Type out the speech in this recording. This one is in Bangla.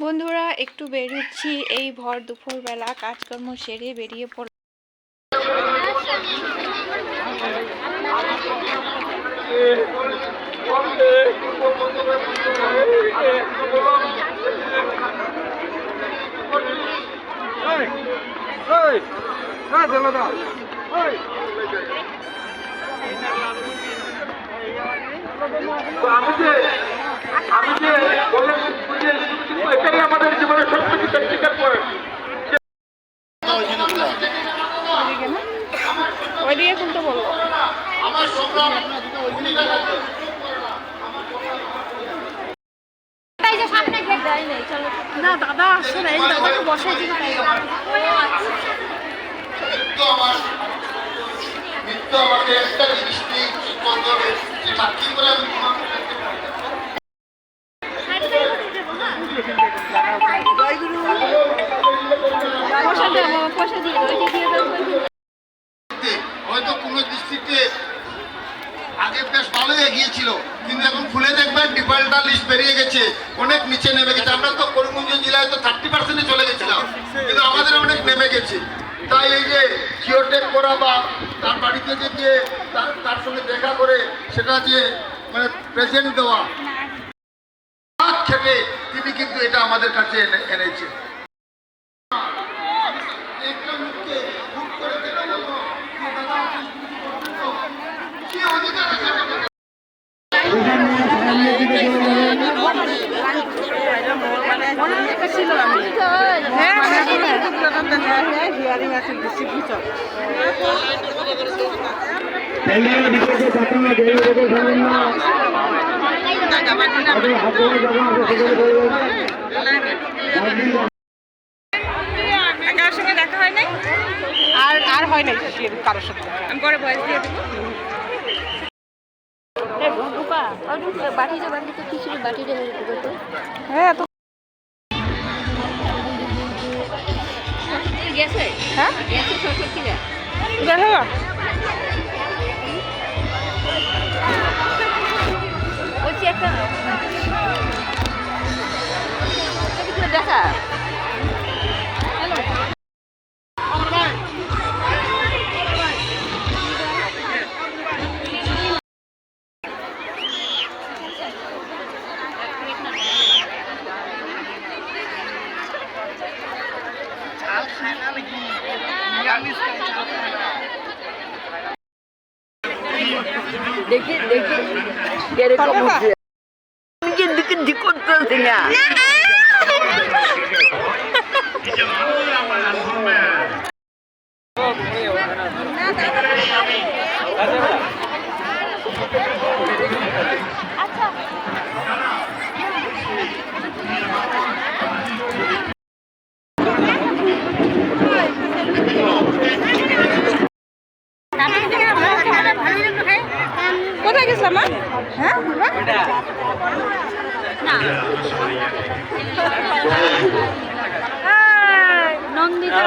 বন্ধুরা একটু বেরোচ্ছি, এই ভর দুপুরবেলা কাজকর্ম সেরে বেরিয়ে পড়লাম। আমি যে বললাম এটাই আমাদের জীবনের সবথেকে প্র্যাকটিক্যাল পয়েন্ট। ওইদিকে খুলতে বললো। না দাদা আসছে না, এই দাদাকে বসাই দিন। আমাকে একটা জিনিস নিয়ে করতে হবে, যেটা কি করে আমি হয়তো কোনো ডিস্ট্রিক্টে আগে বেশ ভালোই এগিয়েছিল, কিন্তু এখন খুলে দেখবেন ডিফল্টার লিস্ট বেরিয়ে গেছে, অনেক নিচে নেমে গেছে। আমরা তো করিমগঞ্জ জেলায় তো 30% চলে গেছিলাম, কিন্তু আমাদের অনেক নেমে গেছে। তাই এই যে জিওটেক করা বা তার বাড়িতে যে গিয়ে তার সঙ্গে দেখা করে সেটা যে মানে প্রেজেন্ট দেওয়া খেটে তিনি কিন্তু এটা আমাদের কাছে এনেছে। কারোর সঙ্গে দেখা হয় নাই, আর হয় নাই কারোর সঙ্গে। আমি পরে বয়স দিয়ে দেবো। হ্যাঁ তো গেছে, হ্যাঁ গেছে সরস্বতীরা দেখো বলছি একটা দেখা। দেখি এরকম হচ্ছে কিন্তু করতেছি না। কোথায় গেছিলাম? হ্যাঁ নন্দিতা